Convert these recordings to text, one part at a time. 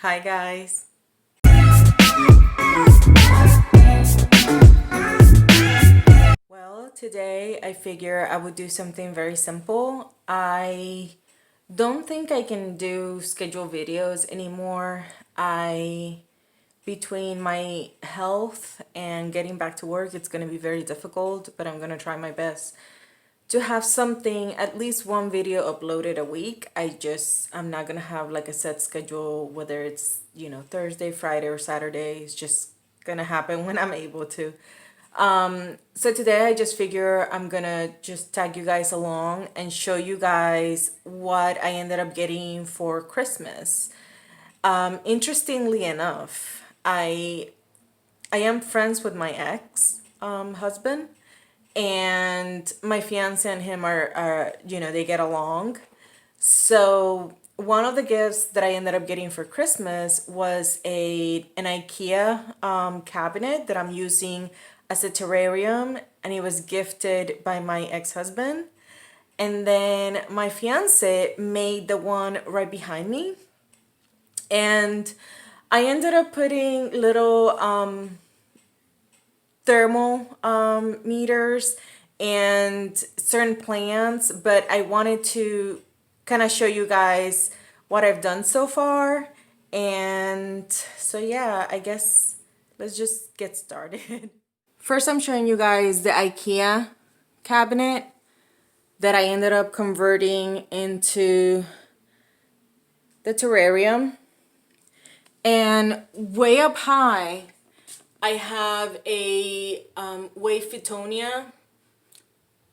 Hi guys. Well, today I figure I would do something very simple. I don't think I can do schedule videos anymore. Between my health and getting back to work, it's going to be very difficult, but I'm going to try my best to have something, at least one video uploaded a week. I'm not gonna have like a set schedule, whether it's, Thursday, Friday, or Saturday. It's just gonna happen when I'm able to. So today I just figure I'm gonna just tag you guys along and show you guys what I ended up getting for Christmas. Interestingly enough, I am friends with my ex husband, and my fiance and him are they get along. So one of the gifts that I ended up getting for Christmas was an IKEA cabinet that I'm using as a terrarium, and it was gifted by my ex-husband. And then my fiance made the one right behind me, and I ended up putting little thermal meters and certain plants, but I wanted to kind of show you guys what I've done so far. And so yeah, I guess let's just get started. First, I'm showing you guys the IKEA cabinet that I ended up converting into the terrarium. And way up high, I have a wave Fitonia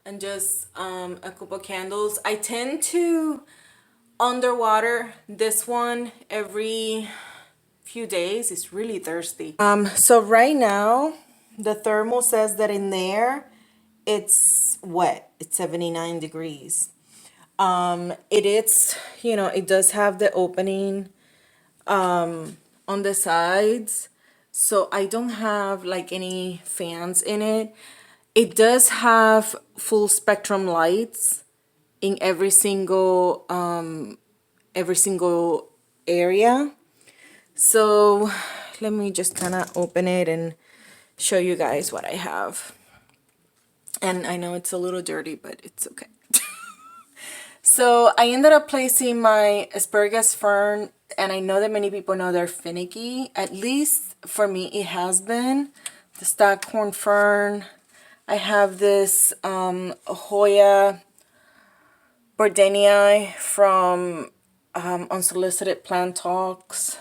and just a couple candles. I tend to underwater this one every few days. It's really thirsty. So right now, the thermal says that in there, it's wet. It's 79 degrees. It does have the opening on the sides. So I don't have like any fans in it. It does have full spectrum lights in every single area. So let me just kind of open it and show you guys what I have. And I know it's a little dirty, but it's okay. So I ended up placing my asparagus fern, and I know that many people know they're finicky. At least for me, it has been. The staghorn fern. I have this Hoya Bordeniae from Unsolicited Plant Talks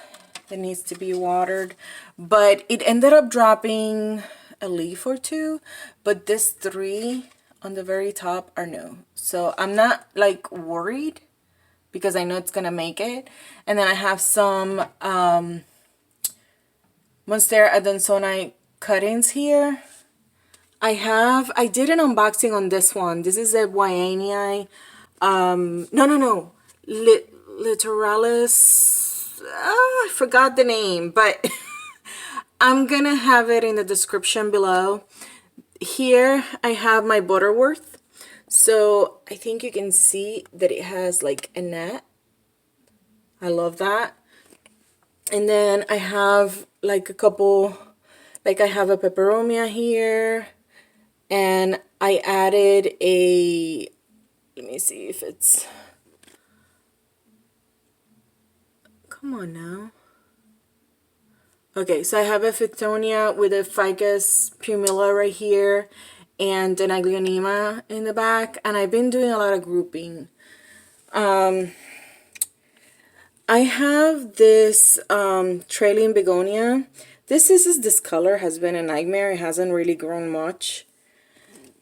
that needs to be watered. But it ended up dropping a leaf or two, but this three on the very top are no. So I'm not like worried because I know it's gonna make it. And then I have some Monstera adansonii cuttings here. I did an unboxing on this one. This is a Wyanei. No. Littoralis. I forgot the name, but I'm gonna have it in the description below. Here I have my Butterworth. So I think you can see that it has like a net. I love that. And then I have like a couple, like I have a peperomia here. And I added let me see if it's, come on now. Okay, so I have a Fitonia with a Ficus pumila right here and an Aglaonema in the back, and I've been doing a lot of grouping. I have this trailing begonia. This color has been a nightmare. It hasn't really grown much.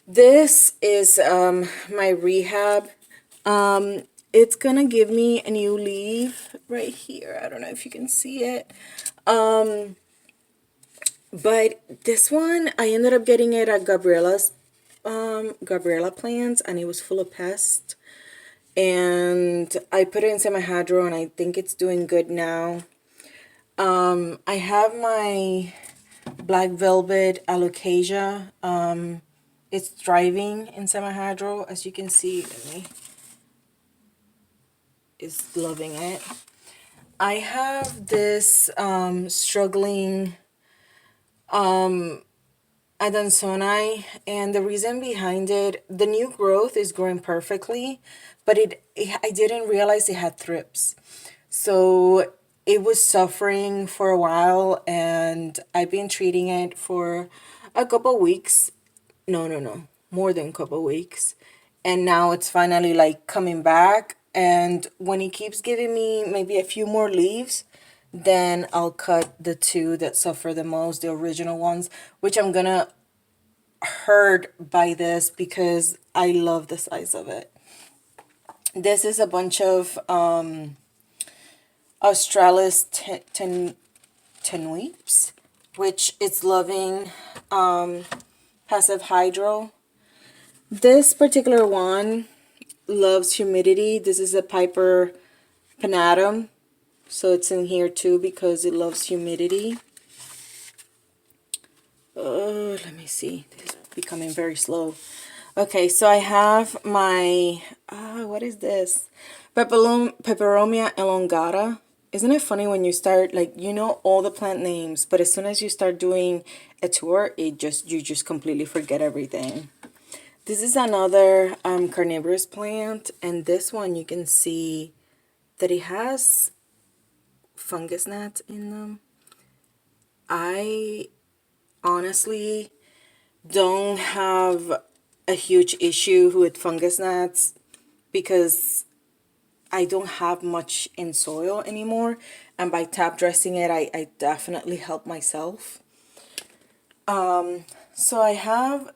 This is my rehab. It's gonna give me a new leaf right here. I don't know if you can see it. But this one, I ended up getting it at Gabriella Plants, and it was full of pests. And I put it in semi-hydro, and I think it's doing good now. I have my Black Velvet Alocasia. It's thriving in semi-hydro, as you can see. Is loving it. I have this struggling Adansonii, and the reason behind it, the new growth is growing perfectly, but I didn't realize it had thrips. So it was suffering for a while, and I've been treating it for a couple weeks. No, more than a couple weeks. And now it's finally like coming back. And when it keeps giving me maybe a few more leaves, then I'll cut the two that suffer the most, the original ones, which I'm gonna hurt by this because I love the size of it. This is a bunch of Australis tenuipes, which is loving passive hydro. This particular one loves humidity. This is a Piper panatum, so it's in here too because it loves humidity. Let me see. This is becoming very slow. Okay, so I have my, what is this? Peperomia elongata. Isn't it funny when you start, like, you know all the plant names, but as soon as you start doing a tour, you just completely forget everything. This is another carnivorous plant, and this one you can see that it has fungus gnats in them. I honestly don't have a huge issue with fungus gnats because I don't have much in soil anymore, and by tap dressing it, I definitely help myself. So I have,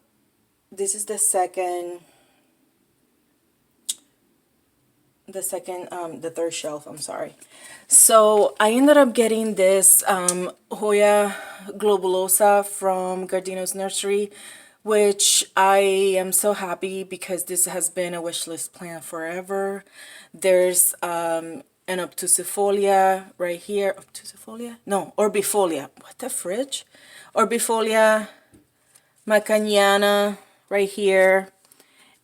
this is the third shelf, I'm sorry. So I ended up getting this Hoya globulosa from Gardino's Nursery, which I am so happy because this has been a wish list plant forever. There's an obtusifolia right here. Obtusifolia? No, orbifolia. What the fridge? Orbifolia macaniana right here.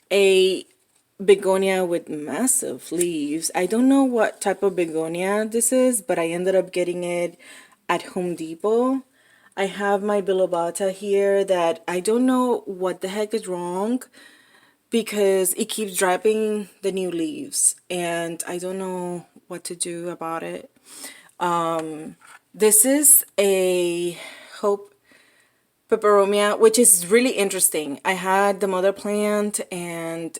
A begonia with massive leaves. I don't know what type of begonia this is, but I ended up getting it at Home Depot. I have my bilobata here that I don't know what the heck is wrong because it keeps dropping the new leaves and I don't know what to do about it. This is a Hope peperomia, which is really interesting. I had the mother plant and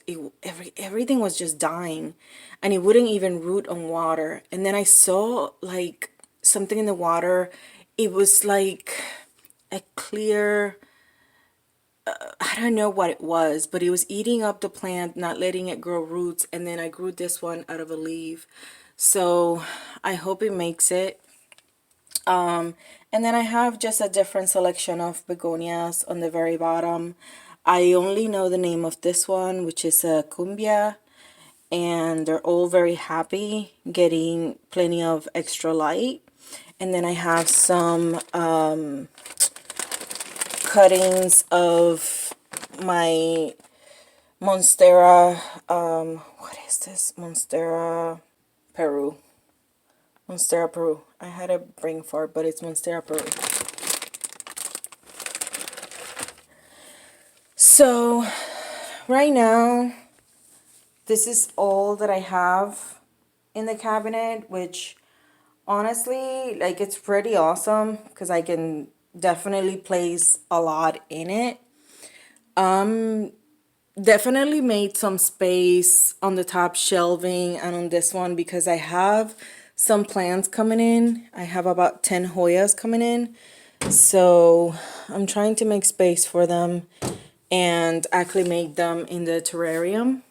everything was just dying and it wouldn't even root on water. And then I saw like something in the water. It was like a clear, I don't know what it was, but it was eating up the plant, not letting it grow roots. And then I grew this one out of a leaf. So I hope it makes it. And then I have just a different selection of begonias on the very bottom. I only know the name of this one, which is a cumbia, and they're all very happy, getting plenty of extra light. And then I have some cuttings of my Monstera, what is this? Monstera Peru. Monstera Peru. I had a brain fart, but it's Monstera Peru. So, right now, this is all that I have in the cabinet, which honestly, like, it's pretty awesome because I can definitely place a lot in it. Definitely made some space on the top shelving and on this one because I have some plants coming in. I have about 10 Hoyas coming in. So I'm trying to make space for them and actually make them in the terrarium.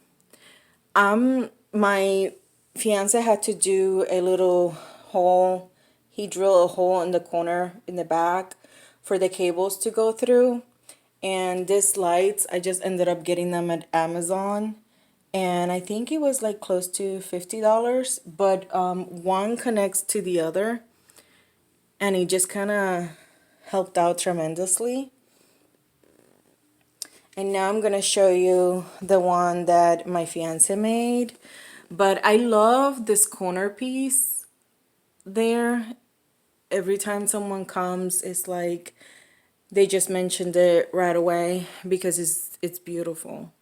My fiance had to do a little hole. He drilled a hole in the corner in the back for the cables to go through. And these lights, I just ended up getting them at Amazon. And I think it was like close to $50. But one connects to the other. And it just kind of helped out tremendously. And now I'm going to show you the one that my fiance made. But I love this corner piece. there. Every time someone comes, it's like they just mentioned it right away because it's beautiful.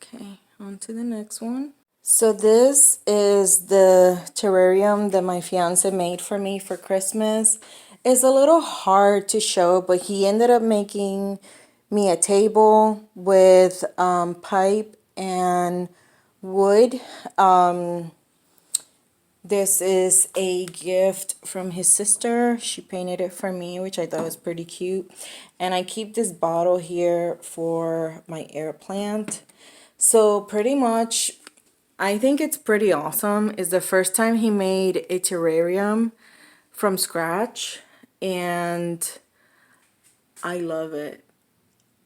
Okay, on to the next one. So this is the terrarium that my fiance made for me for Christmas. It's a little hard to show, but he ended up making me a table with pipe and wood. This is a gift from his sister. She painted it for me, which I thought was pretty cute. And I keep this bottle here for my air plant. So pretty much, I think it's pretty awesome. It's the first time he made a terrarium from scratch, and I love it.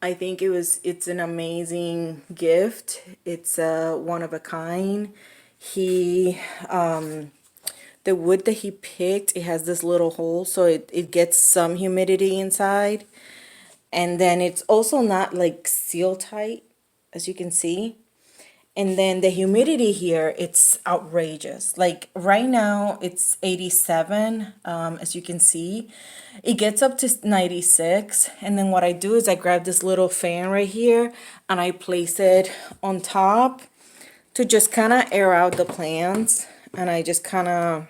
I think it's an amazing gift. It's one of a kind. He the wood that he picked, it has this little hole, so it gets some humidity inside. And then it's also not like seal tight, as you can see. And then the humidity here, it's outrageous. Like right now, it's 87, as you can see. It gets up to 96. And then what I do is I grab this little fan right here and I place it on top to just kind of air out the plants. And I just kind of,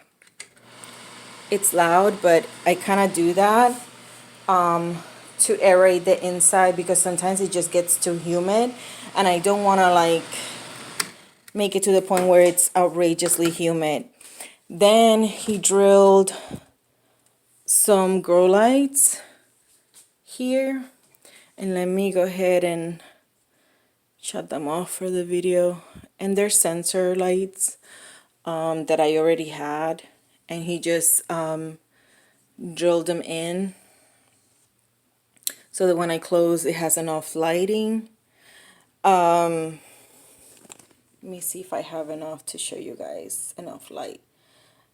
it's loud, but I kind of do that to aerate the inside because sometimes it just gets too humid. And I don't want to like make it to the point where it's outrageously humid. Then he drilled some grow lights here, and let me go ahead and shut them off for the video. And they're sensor lights that I already had, and he just drilled them in so that when I close it has enough lighting. Let me see if I have enough to show you guys, enough light.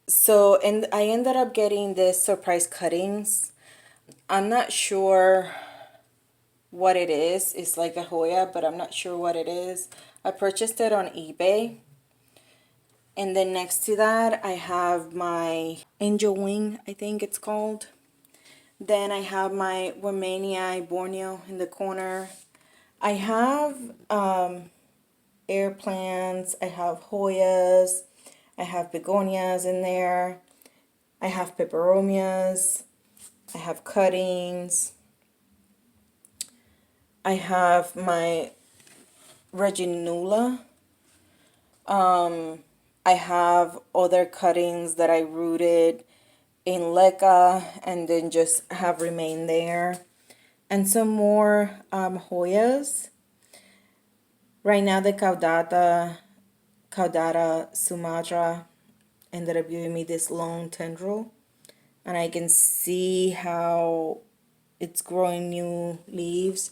So, and I ended up getting this surprise cuttings. I'm not sure what it is. It's like a Hoya, but I'm not sure what it is. I purchased it on eBay. And then next to that, I have my angel wing, I think it's called. Then I have my Womania Borneo in the corner. I have air plants, I have Hoyas, I have begonias in there, I have peperomias, I have cuttings, I have my reginula, I have other cuttings that I rooted in leca and then just have remained there, and some more Hoyas. Right now the Caudata Sumatra ended up giving me this long tendril, and I can see how it's growing new leaves.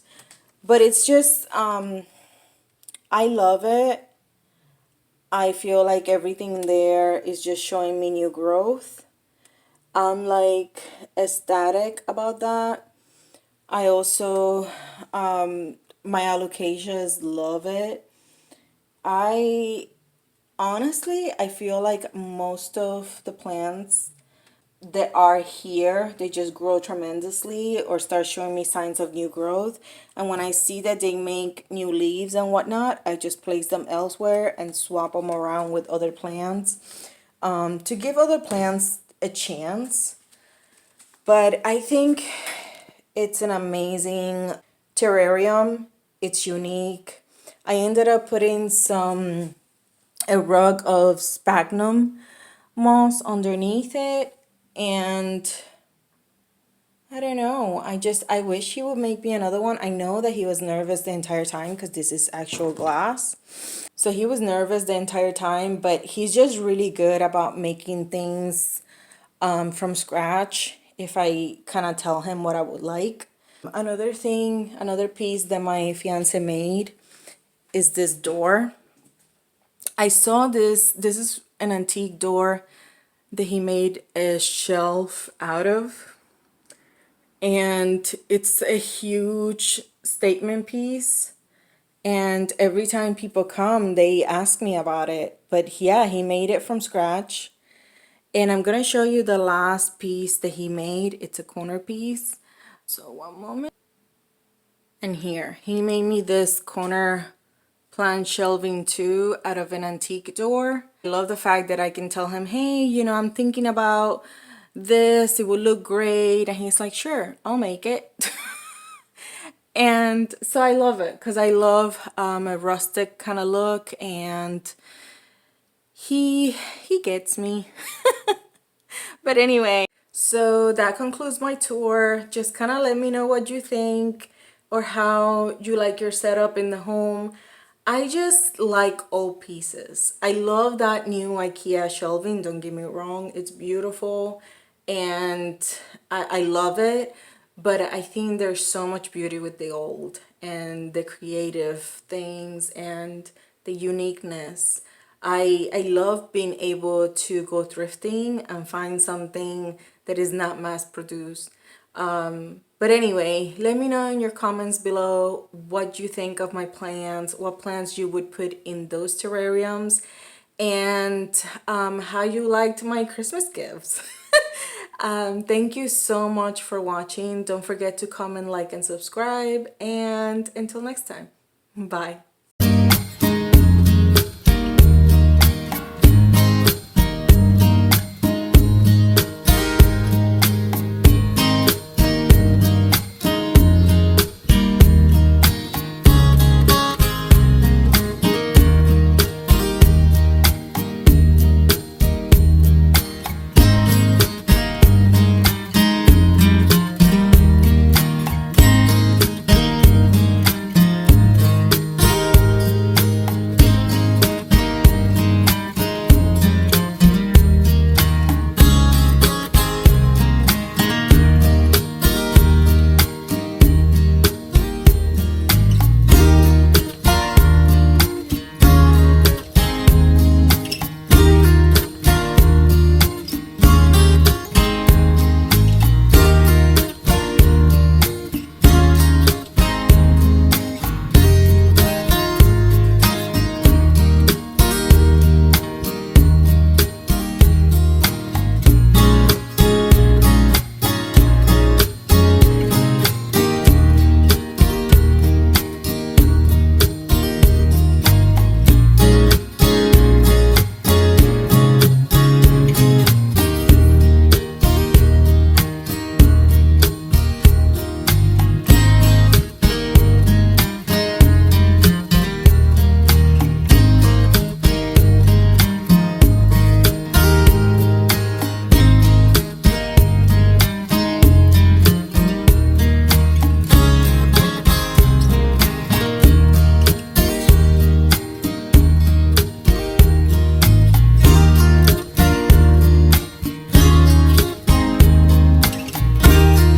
But it's just, I love it. I feel like everything there is just showing me new growth. I'm like ecstatic about that. I also, my alocasias love it. Honestly, I feel like most of the plants that are here, they just grow tremendously or start showing me signs of new growth. And when I see that they make new leaves and whatnot, I just place them elsewhere and swap them around with other plants to give other plants a chance. But I think it's an amazing terrarium. It's unique. I ended up putting a rug of sphagnum moss underneath it, and I don't know, I wish he would make me another one. I know that he was nervous the entire time because this is actual glass, so he was nervous the entire time, but he's just really good about making things from scratch if I kind of tell him what I would like. Another piece that my fiance made is this door. I saw this is an antique door that he made a shelf out of, and it's a huge statement piece, and every time people come they ask me about it. But yeah, he made it from scratch, And I'm gonna show you the last piece that he made. It's a corner piece. So one moment. And here, he made me this corner plant shelving too out of an antique door. I love the fact that I can tell him, hey, you know, I'm thinking about this. It would look great. And he's like, sure, I'll make it. And so I love it because I love a rustic kind of look, and he gets me. But anyway, so that concludes my tour. Just kind of let me know what you think or how you like your setup in the home. I just like old pieces. I love that new IKEA shelving, don't get me wrong. It's beautiful and I love it. But I think there's so much beauty with the old and the creative things and the uniqueness. I love being able to go thrifting and find something that is not mass produced. But anyway, let me know in your comments below what you think of my plants, what plants you would put in those terrariums, and how you liked my Christmas gifts. Thank you so much for watching. Don't forget to comment, like, and subscribe. And until next time, bye.